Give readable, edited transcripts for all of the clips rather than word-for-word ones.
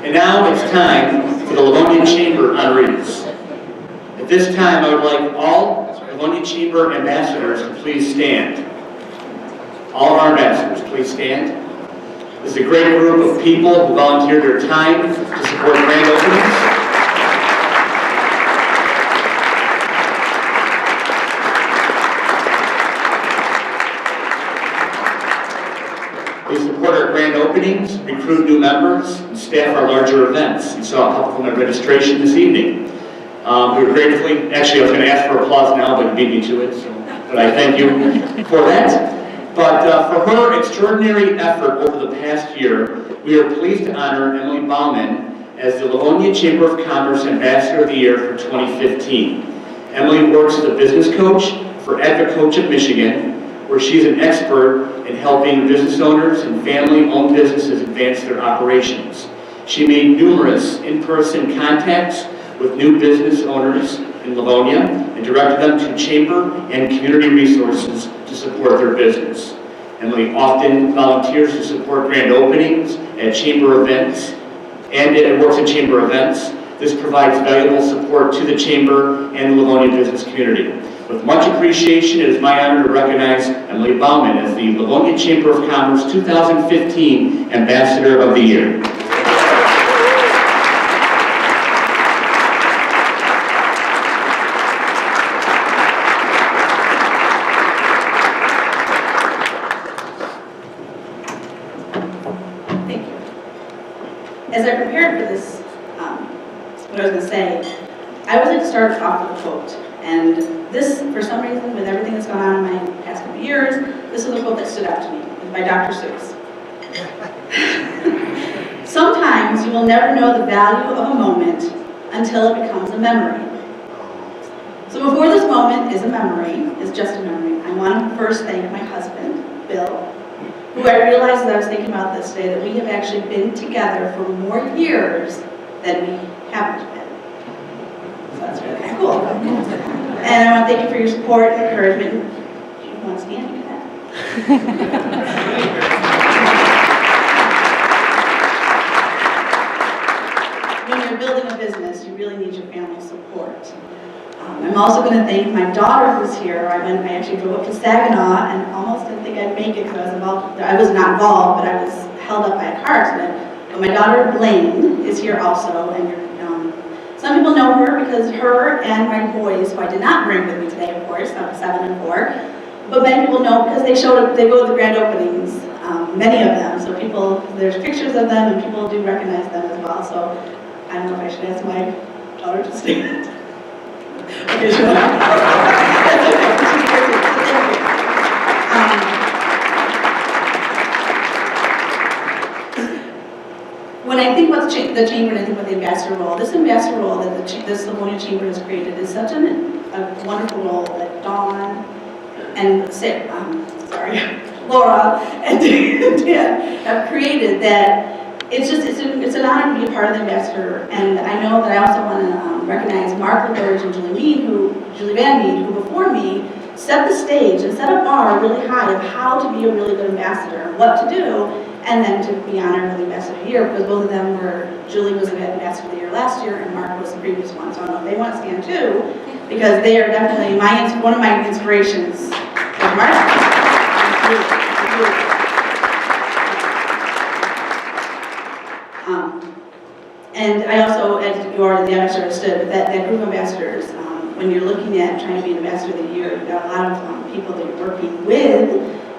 And now it's time for the Livonia Chamber honorees. At this time, I would like all Livonia Chamber ambassadors to please stand. All of our ambassadors, please stand. This is a great group of people who volunteered their time to support grand openings. They support our grand openings, recruit new members, and staff our larger events. You saw a couple from their registration this evening. We were gratefully, actually I was going to ask for applause now, but you beat me to it, so, but I thank you for that. But for her extraordinary effort over the past year, we are pleased to honor Emily Bauman as the Livonia Chamber of Commerce Ambassador of the Year for 2015. Emily works as a business coach for AdviCoach of Michigan, where she's an expert in helping business owners and family-owned businesses advance their operations. She made numerous in-person contacts with new business owners in Livonia and directed them to chamber and community resources to support their business. Emily often volunteers to support grand openings at chamber events and works at chamber events. This provides valuable support to the chamber and the Livonia business community. With much appreciation, it is my honor to recognize Emily Bauman as the Livonia Chamber of Commerce 2015 Ambassador of the Year. As I prepared for this, what I was going to say, I was going to start off with a quote. And this, for some reason, with everything that's gone on in my past couple of years, this is a quote that stood out to me. It's by Dr. Seuss. Sometimes you will never know the value of a moment until it becomes a memory. So before this moment is a memory, is just a memory, I want to first thank my husband, Bill, who I realized as I was thinking about this today that we have actually been together for more years than we haven't been. So that's really kind of cool. And I want to thank you for your support and encouragement. Do you want to stand? You can. When you're building a business, you really need your family support. I'm also going to thank my daughter who's here. I actually drove up to Saginaw and almost didn't think I'd make it because I was involved. I was not involved, but I was held up by a car accident. But my daughter Blaine is here also, and some people know her because her and my boys, who I did not bring with me today, of course, 7 and 4, but many people know because they go to the grand openings, many of them. So there's pictures of them, and people do recognize them as well. So I don't know if I should ask my daughter to stand. Okay, sure. When I think about the chamber and I think about the ambassador role, this ambassador role that this Livonia Chamber has created is such a wonderful role that Dawn and Laura and Dan have created that it's an honor to be a part of the ambassador. And I know that I also want to recognize Mark LaBerge and Julie Van Mead, who before me set the stage and set a bar really high of how to be a really good ambassador, what to do, and then to be honored with the Ambassador of the Year, because both of them Julie was the Ambassador of the Year last year, and Mark was the previous one. So I don't know if they want to stand too, because they are definitely one of my inspirations. Mark. And I also, as you are the ambassador, understood, but that group of ambassadors, when you're looking at trying to be an ambassador of the year, you've got a lot of people that you're working with,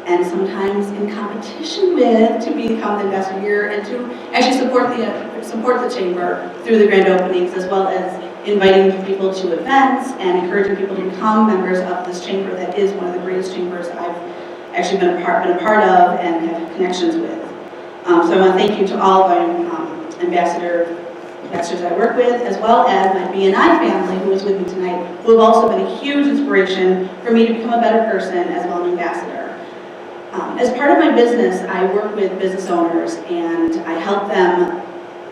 and sometimes in competition with, to become the ambassador of the year, and to actually support the chamber through the grand openings, as well as inviting people to events and encouraging people to become members of this chamber that is one of the greatest chambers I've actually been a part of and have connections with. So I want to thank you to all of my ambassadors I work with, as well as my BNI family who is with me tonight, who have also been a huge inspiration for me to become a better person as well as an ambassador. As part of my business, I work with business owners and I help them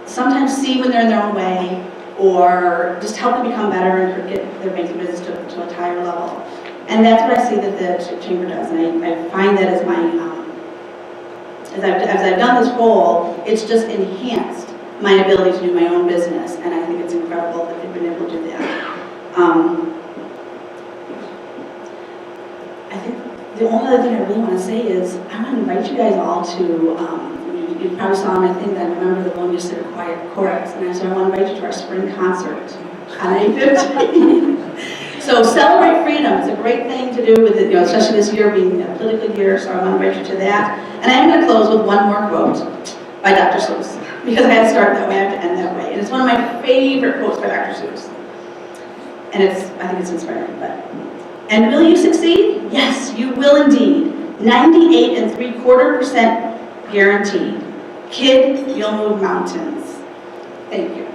sometimes see when they're in their own way, or just help them become better and get their banking business to a higher level. And that's what I see that the chamber does, and I find that as I've done this role, it's just enhanced my ability to do my own business, and I think it's incredible that they've been able to do that. I think the only other thing I really want to say is I want to invite you guys all to, you probably saw on my thing that I'm a member of the Livonia City Chorus, and so I want to invite you to our spring concert on May 15th. So celebrate freedom. It's a great thing to do with it, especially this year being a political year, so I want to invite you to that. And I am going to close with one more quote by Dr. Seuss, because I had to start that way, I have to end that way. And it's one of my favorite quotes by Dr. Seuss. And I think it's inspiring, but. And will you succeed? Yes, you will indeed. 98.75% guaranteed. Kid, you'll move mountains. Thank you.